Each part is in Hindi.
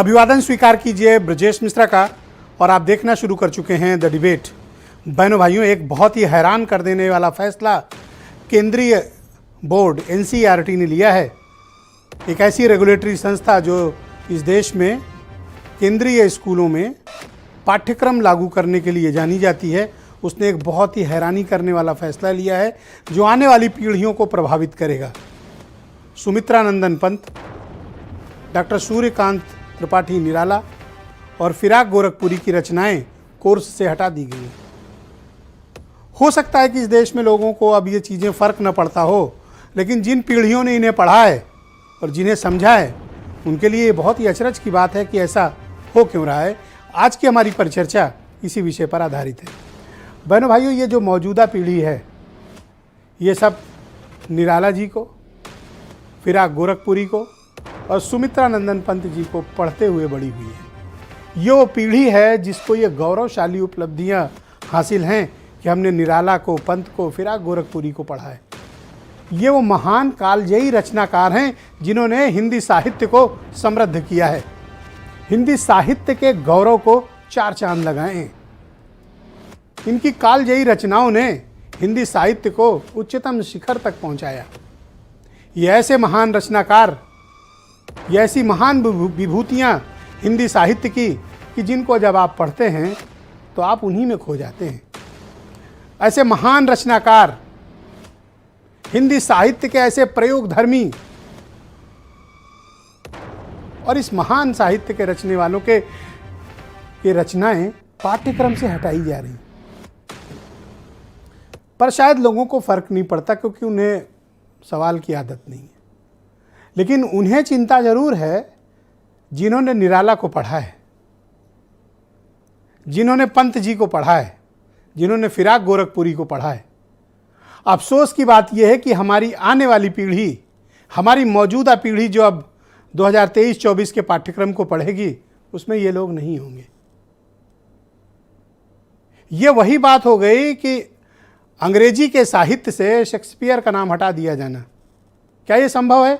अभिवादन स्वीकार कीजिए ब्रजेश मिश्रा का। और आप देखना शुरू कर चुके हैं द डिबेट। बहनों भाइयों, एक बहुत ही हैरान कर देने वाला फैसला केंद्रीय बोर्ड एनसीईआरटी ने लिया है। एक ऐसी रेगुलेटरी संस्था जो इस देश में केंद्रीय स्कूलों में पाठ्यक्रम लागू करने के लिए जानी जाती है, उसने एक बहुत ही हैरानी करने वाला फैसला लिया है जो आने वाली पीढ़ियों को प्रभावित करेगा। सुमित्रा नंदन पंत, डॉक्टर सूर्यकांत त्रिपाठी निराला और फिराक गोरखपुरी की रचनाएं कोर्स से हटा दी गई। हो सकता है कि इस देश में लोगों को अब ये चीज़ें फ़र्क न पड़ता हो, लेकिन जिन पीढ़ियों ने इन्हें पढ़ा है और जिन्हें समझा है, उनके लिए ये बहुत ही अचरज की बात है कि ऐसा हो क्यों रहा है। आज की हमारी परिचर्चा इसी विषय पर आधारित है। बहनों भाइयों, ये जो मौजूदा पीढ़ी है, ये सब निराला जी को, फिराक गोरखपुरी को और सुमित्रा नंदन पंत जी को पढ़ते हुए बड़ी हुई है। ये वो पीढ़ी है जिसको ये गौरवशाली उपलब्धियां हासिल हैं कि हमने निराला को, पंत को, फिराक गोरखपुरी को पढ़ा है। ये वो महान कालजयी रचनाकार हैं जिन्होंने हिंदी साहित्य को समृद्ध किया है, हिंदी साहित्य के गौरव को चार चांद लगाए हैं। इनकी कालजयी रचनाओं ने हिंदी साहित्य को उच्चतम शिखर तक पहुंचाया। ये ऐसे महान रचनाकार, ये ऐसी महान विभूतियां हिंदी साहित्य की कि जिनको जब आप पढ़ते हैं तो आप उन्हीं में खो जाते हैं। ऐसे महान रचनाकार, हिंदी साहित्य के ऐसे प्रयोगधर्मी, और इस महान साहित्य के रचने वालों के ये रचनाएं पाठ्यक्रम से हटाई जा रही। पर शायद लोगों को फर्क नहीं पड़ता क्योंकि उन्हें सवाल की आदत नहीं है। लेकिन उन्हें चिंता जरूर है जिन्होंने निराला को पढ़ा है, जिन्होंने पंत जी को पढ़ा है, जिन्होंने फिराक गोरखपुरी को पढ़ा है। अफसोस की बात यह है कि हमारी आने वाली पीढ़ी, हमारी मौजूदा पीढ़ी जो अब 2023-24 के पाठ्यक्रम को पढ़ेगी, उसमें ये लोग नहीं होंगे। ये वही बात हो गई कि अंग्रेजी के साहित्य से शेक्सपियर का नाम हटा दिया जाना। क्या ये संभव है?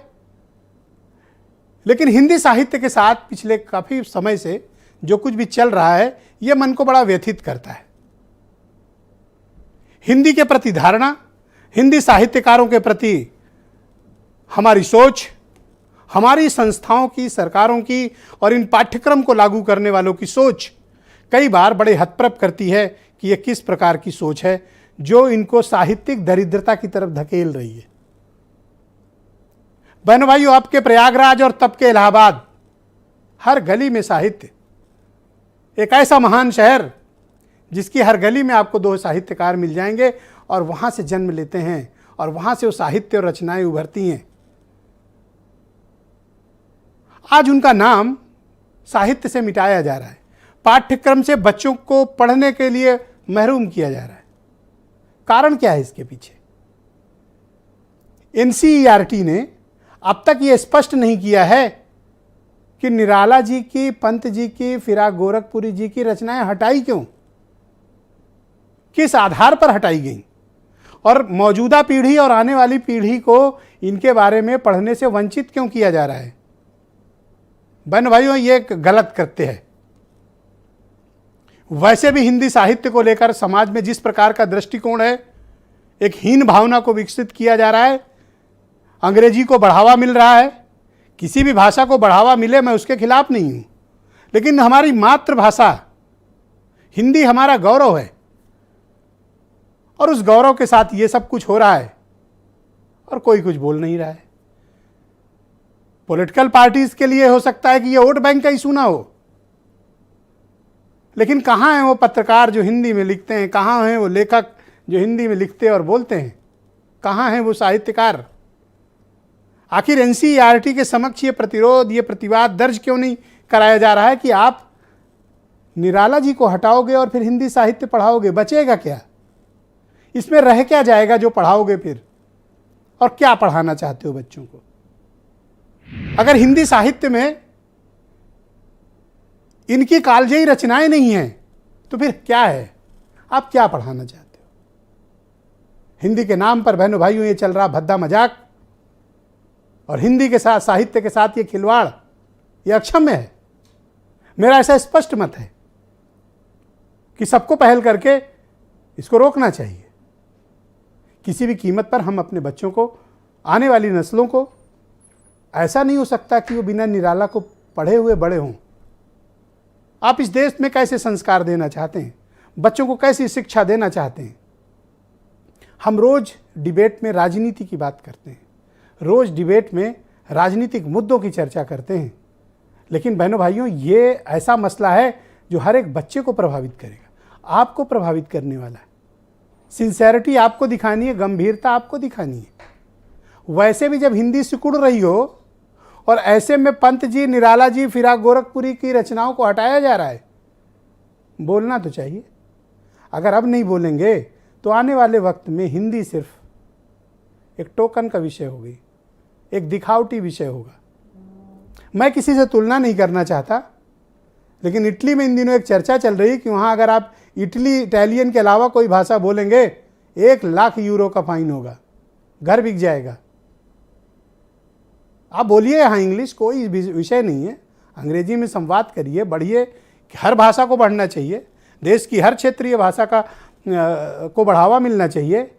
लेकिन हिंदी साहित्य के साथ पिछले काफ़ी समय से जो कुछ भी चल रहा है, ये मन को बड़ा व्यथित करता है। हिंदी के प्रति धारणा, हिंदी साहित्यकारों के प्रति हमारी सोच, हमारी संस्थाओं की, सरकारों की और इन पाठ्यक्रम को लागू करने वालों की सोच कई बार बड़े हतप्रभ करती है कि यह किस प्रकार की सोच है जो इनको साहित्यिक दरिद्रता की तरफ धकेल रही है। बहनों भाइयों, आपके प्रयागराज और तब के इलाहाबाद, हर गली में साहित्य। एक ऐसा महान शहर जिसकी हर गली में आपको दो साहित्यकार मिल जाएंगे और वहां से जन्म लेते हैं और वहां से वो साहित्य और रचनाएं उभरती हैं। आज उनका नाम साहित्य से मिटाया जा रहा है, पाठ्यक्रम से बच्चों को पढ़ने के लिए महरूम किया जा रहा है। कारण क्या है इसके पीछे? एनसीईआरटी ने अब तक ये स्पष्ट नहीं किया है कि निराला जी की, पंत जी की, फिराक गोरखपुरी जी की रचनाएं हटाई क्यों, किस आधार पर हटाई गई, और मौजूदा पीढ़ी और आने वाली पीढ़ी को इनके बारे में पढ़ने से वंचित क्यों किया जा रहा है। बहन भाइयों, ये गलत करते हैं। वैसे भी हिंदी साहित्य को लेकर समाज में जिस प्रकार का दृष्टिकोण है, एक हीन भावना को विकसित किया जा रहा है, अंग्रेजी को बढ़ावा मिल रहा है। किसी भी भाषा को बढ़ावा मिले, मैं उसके खिलाफ नहीं हूं, लेकिन हमारी मातृभाषा हिंदी हमारा गौरव है और उस गौरव के साथ ये सब कुछ हो रहा है और कोई कुछ बोल नहीं रहा है। पॉलिटिकल पार्टीज के लिए हो सकता है कि ये वोट बैंक का इशू ना हो, लेकिन कहाँ हैं वो पत्रकार जो हिंदी में लिखते हैं, कहाँ हैं वो लेखक जो हिंदी में लिखते और बोलते हैं, कहाँ हैं वो साहित्यकार? आखिर एनसीईआरटी के समक्ष ये प्रतिरोध, ये प्रतिवाद दर्ज क्यों नहीं कराया जा रहा है कि आप निराला जी को हटाओगे और फिर हिंदी साहित्य पढ़ाओगे? बचेगा क्या? इसमें रह क्या जाएगा जो पढ़ाओगे फिर? और क्या पढ़ाना चाहते हो बच्चों को? अगर हिंदी साहित्य में इनकी कालजयी रचनाएं नहीं हैं तो फिर क्या है? आप क्या पढ़ाना चाहते हो? हिंदी के नाम पर बहनों भाइयों ये चल रहा भद्दा मजाक और हिंदी के साथ, साहित्य के साथ ये खिलवाड़, ये अक्षम्य है। मेरा ऐसा स्पष्ट मत है कि सबको पहल करके इसको रोकना चाहिए। किसी भी कीमत पर हम अपने बच्चों को, आने वाली नस्लों को, ऐसा नहीं हो सकता कि वो बिना निराला को पढ़े हुए बड़े हों। आप इस देश में कैसे संस्कार देना चाहते हैं, बच्चों को कैसी शिक्षा देना चाहते हैं? हम रोज डिबेट में राजनीति की बात करते हैं, रोज डिबेट में राजनीतिक मुद्दों की चर्चा करते हैं, लेकिन बहनों भाइयों, ये ऐसा मसला है जो हर एक बच्चे को प्रभावित करेगा, आपको प्रभावित करने वाला है। सिंसेरिटी आपको दिखानी है, गंभीरता आपको दिखानी है। वैसे भी जब हिंदी सिकुड़ रही हो और ऐसे में पंत जी, निराला जी, फिराक गोरखपुरी की रचनाओं को हटाया जा रहा है, बोलना तो चाहिए। अगर अब नहीं बोलेंगे तो आने वाले वक्त में हिंदी सिर्फ एक टोकन का विषय होगी, एक दिखावटी विषय होगा। मैं किसी से तुलना नहीं करना चाहता, लेकिन इटली में इन दिनों एक चर्चा चल रही है कि वहाँ अगर आप इटालियन के अलावा कोई भाषा बोलेंगे 1,00,000 यूरो का फाइन होगा, घर बिक जाएगा। आप बोलिए यहाँ इंग्लिश, कोई विषय नहीं है, अंग्रेजी में संवाद करिए, बढ़िए। हर भाषा को बढ़ना चाहिए, देश की हर क्षेत्रीय भाषा को बढ़ावा मिलना चाहिए,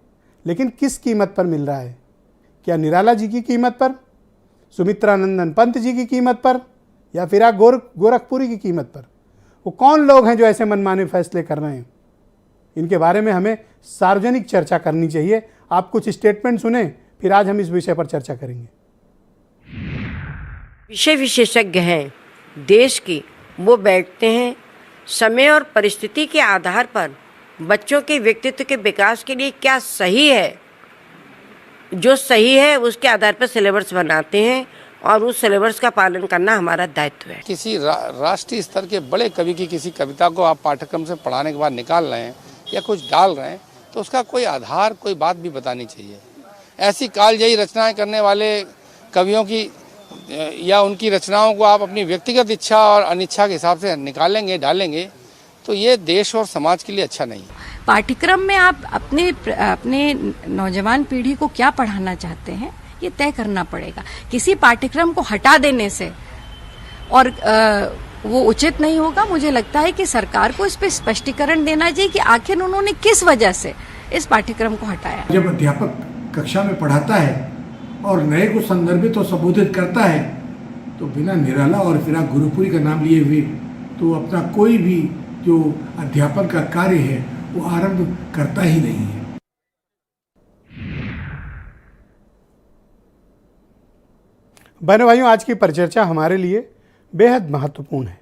लेकिन किस कीमत पर मिल रहा है? क्या निराला जी की कीमत पर, सुमित्रानंदन पंत जी की कीमत पर, या फिर गोरखपुरी की कीमत पर? वो कौन लोग हैं जो ऐसे मनमाने फैसले कर रहे हैं? इनके बारे में हमें सार्वजनिक चर्चा करनी चाहिए। आप कुछ स्टेटमेंट सुने, फिर आज हम इस विषय पर चर्चा करेंगे। विषय विशेषज्ञ हैं देश की, वो बैठते हैं समय और परिस्थिति के आधार पर बच्चों के व्यक्तित्व के विकास के लिए क्या सही है, जो सही है उसके आधार पर सिलेबस बनाते हैं और उस सिलेबस का पालन करना हमारा दायित्व है। किसी राष्ट्रीय स्तर के बड़े कवि की किसी कविता को आप पाठ्यक्रम से पढ़ाने के बाद निकाल रहे हैं या कुछ डाल रहे हैं, तो उसका कोई आधार, कोई बात भी बतानी चाहिए। ऐसी कालजयी रचनाएं करने वाले कवियों की या उनकी रचनाओं को आप अपनी व्यक्तिगत इच्छा और अनिच्छा के हिसाब से निकालेंगे, डालेंगे, तो ये देश और समाज के लिए अच्छा नहीं है। पाठ्यक्रम में आप अपने नौजवान पीढ़ी को क्या पढ़ाना चाहते हैं, ये तय करना पड़ेगा। किसी पाठ्यक्रम को हटा देने से और वो उचित नहीं होगा। मुझे लगता है कि सरकार को इस पे स्पष्टीकरण देना चाहिए कि आखिर उन्होंने किस वजह से इस पाठ्यक्रम को हटाया। जब अध्यापक कक्षा में पढ़ाता है और नए को संदर्भित और संबोधित करता है, तो बिना निराला और फिराक गोरखपुरी का नाम लिए हुए तो अपना कोई भी जो अध्यापन का कार्य है वो आरंभ करता ही नहीं है। बहनों भाइयों, आज की परिचर्चा हमारे लिए बेहद महत्वपूर्ण है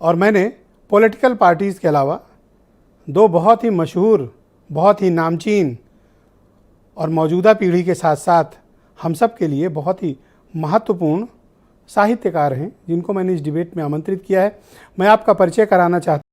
और मैंने पॉलिटिकल पार्टीज़ के अलावा दो बहुत ही मशहूर, बहुत ही नामचीन और मौजूदा पीढ़ी के साथ साथ हम सब के लिए बहुत ही महत्वपूर्ण साहित्यकार हैं जिनको मैंने इस डिबेट में आमंत्रित किया है। मैं आपका परिचय कराना चाहता हूँ।